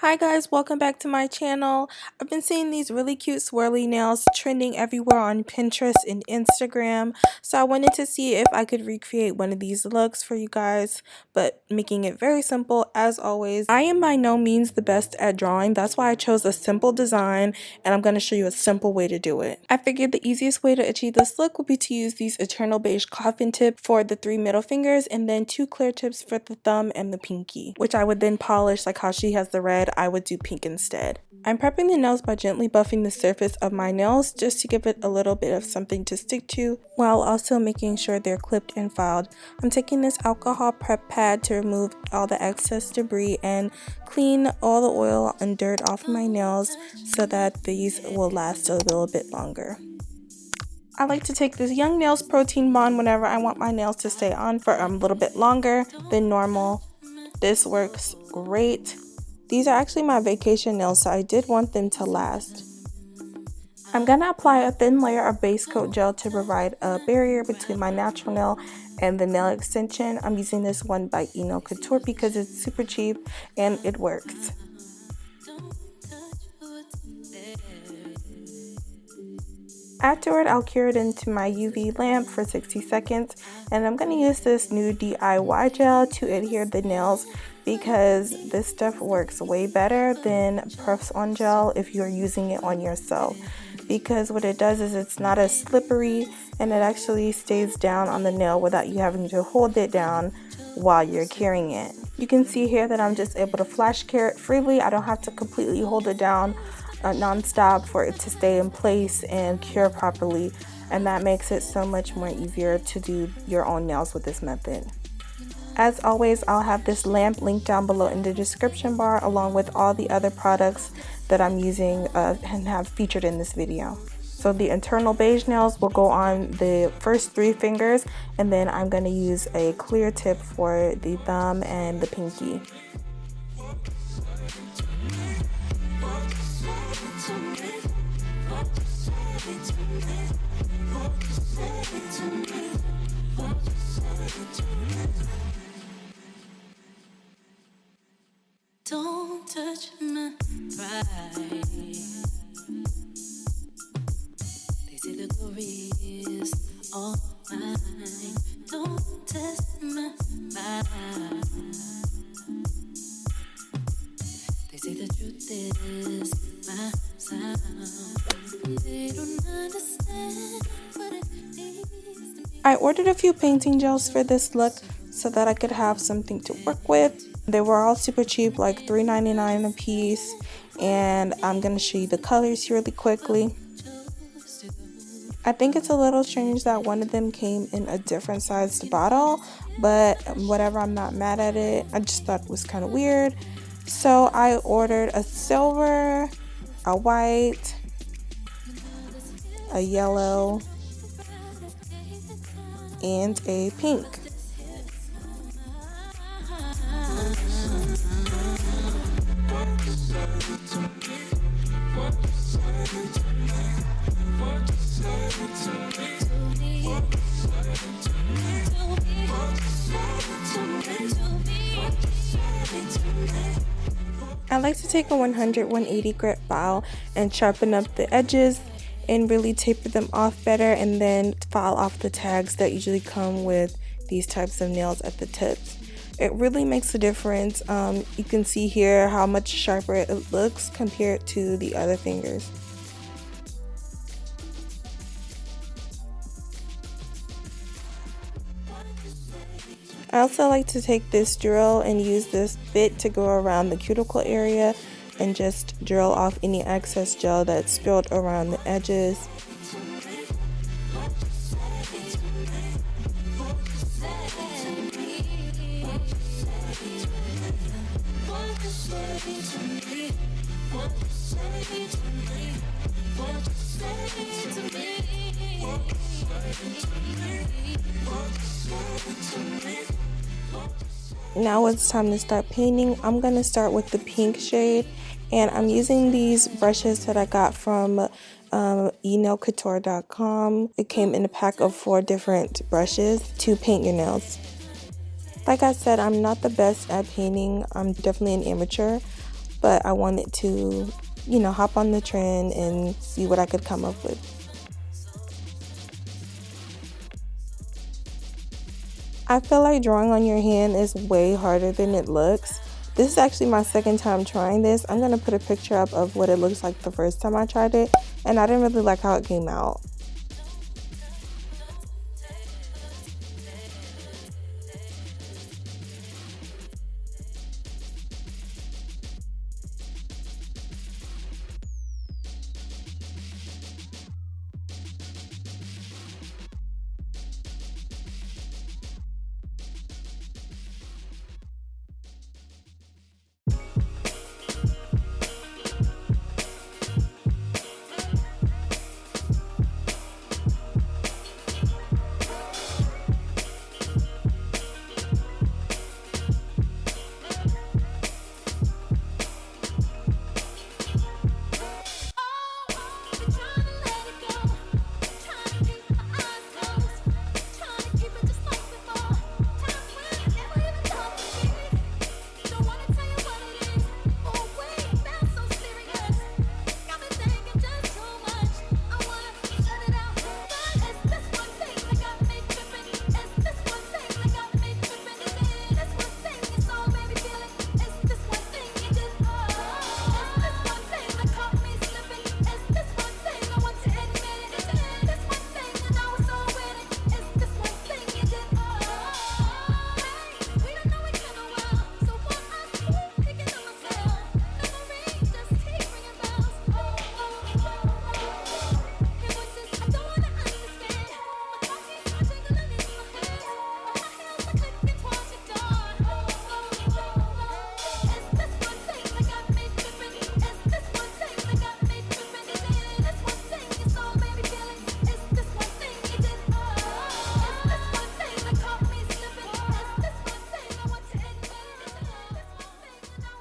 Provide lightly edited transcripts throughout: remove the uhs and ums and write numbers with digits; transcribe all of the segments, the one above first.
Hi guys, welcome back to my channel. I've been seeing these really cute swirly nails trending everywhere on Pinterest and Instagram. So I wanted to see if I could recreate one of these looks for you guys, but making it very simple as always. I am by no means the best at drawing. That's why I chose a simple design and I'm going to show you a simple way to do it. I figured the easiest way to achieve this look would be to use these eternal beige coffin tip for the 3 middle fingers and then 2 clear tips for the thumb and the pinky, which I would then polish like how she has the red. I would do pink instead. I'm prepping the nails by gently buffing the surface of my nails just to give it a little bit of something to stick to while also making sure they're clipped and filed. I'm taking this alcohol prep pad to remove all the excess debris and clean all the oil and dirt off my nails so that these will last a little bit longer. I like to take this Young Nails protein bond whenever I want my nails to stay on for a little bit longer than normal. This works great. These are actually my vacation nails, so I did want them to last. I'm going to apply a thin layer of base coat gel to provide a barrier between my natural nail and the nail extension. I'm using this one by ShineE Couture because it's super cheap and it works. Afterward, I'll cure it into my UV lamp for 60 seconds, and I'm going to use this new DIY gel to adhere the nails because this stuff works way better than press-on gel if you're using it on yourself, because what it does is it's not as slippery and it actually stays down on the nail without you having to hold it down while you're curing it. You can see here that I'm just able to flash cure it freely. I don't have to completely hold it down non-stop for it to stay in place and cure properly, and that makes it so much more easier to do your own nails with this method. As always, I'll have this lamp linked down below in the description bar along with all the other products that I'm using and have featured in this video. So the internal beige nails will go on the first 3 fingers, and then I'm going to use a clear tip for the thumb and the pinky. Don't touch my pride. They say the glory is all mine. Don't test my mind. They say the truth is my sound. They don't understand what it means to be. I ordered a few painting gels for this look so that I could have something to work with. They were all super cheap, like $3.99 a piece, and I'm going to show you the colors here really quickly. I think it's a little strange that one of them came in a different sized bottle, but whatever, I'm not mad at it. I just thought it was kind of weird. So I ordered a silver, a white, a yellow, and a pink. I like to take a 100-180 grit file and sharpen up the edges and really taper them off better, and then file off the tags that usually come with these types of nails at the tips. It really makes a difference. You can see here how much sharper it looks compared to the other fingers. I also like to take this drill and use this bit to go around the cuticle area and just drill off any excess gel that's spilled around the edges. Now it's time to start painting. I'm going to start with the pink shade, and I'm using these brushes that I got from enailcouture.com. It came in a pack of 4 different brushes to paint your nails. Like I said, I'm not the best at painting. I'm definitely an amateur, but I wanted to, hop on the trend and see what I could come up with. I feel like drawing on your hand is way harder than it looks. This is actually my second time trying this. I'm going to put a picture up of what it looks like the first time I tried it, and I didn't really like how it came out.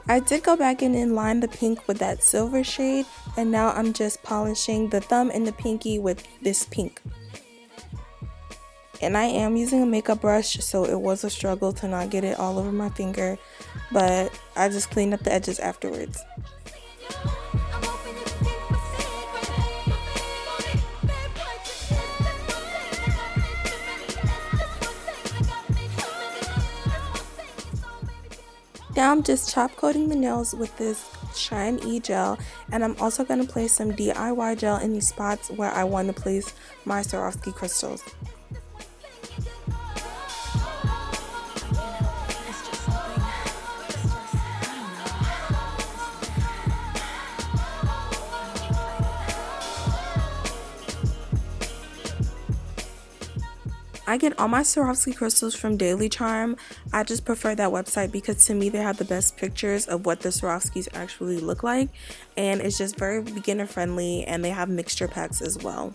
I did go back in and line the pink with that silver shade, and now I'm just polishing the thumb and the pinky with this pink. And I am using a makeup brush, so it was a struggle to not get it all over my finger, but I just cleaned up the edges afterwards. Now I'm just top coating the nails with this ShineE gel, and I'm also going to place some DIY gel in the spots where I want to place my Swarovski crystals. I get all my Swarovski crystals from Daily Charm. I just prefer that website because to me they have the best pictures of what the Swarovskis actually look like, and it's just very beginner friendly, and they have mixture packs as well.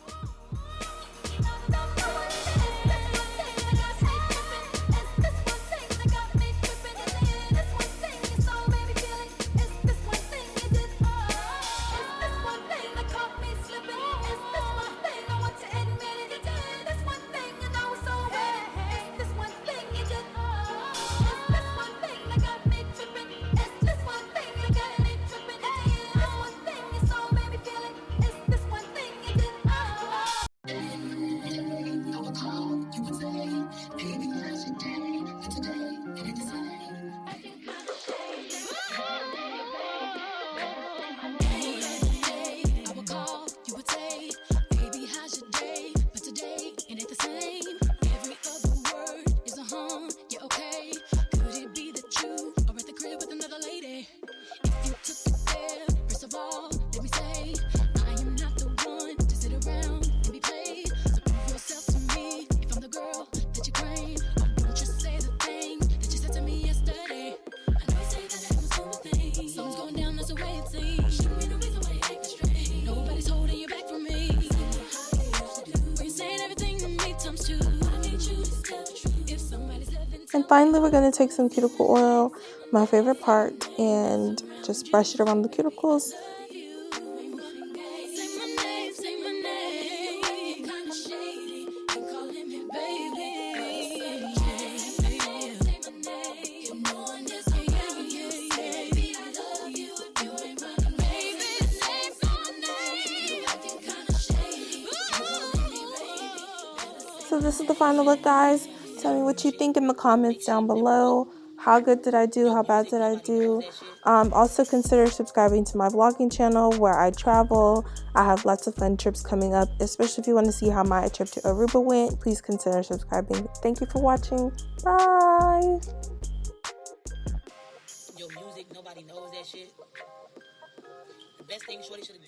And finally, we're going to take some cuticle oil, my favorite part, and just brush it around the cuticles. So this is the final look, guys. Tell me what you think in the comments down below. How good did I do? How bad did I do? Also consider subscribing to my vlogging channel where I travel. I have lots of fun trips coming up, especially if you want to see how my trip to Aruba went. Please consider subscribing. Thank you for watching. Bye. Your music, nobody knows that shit. The best thing Shorty should have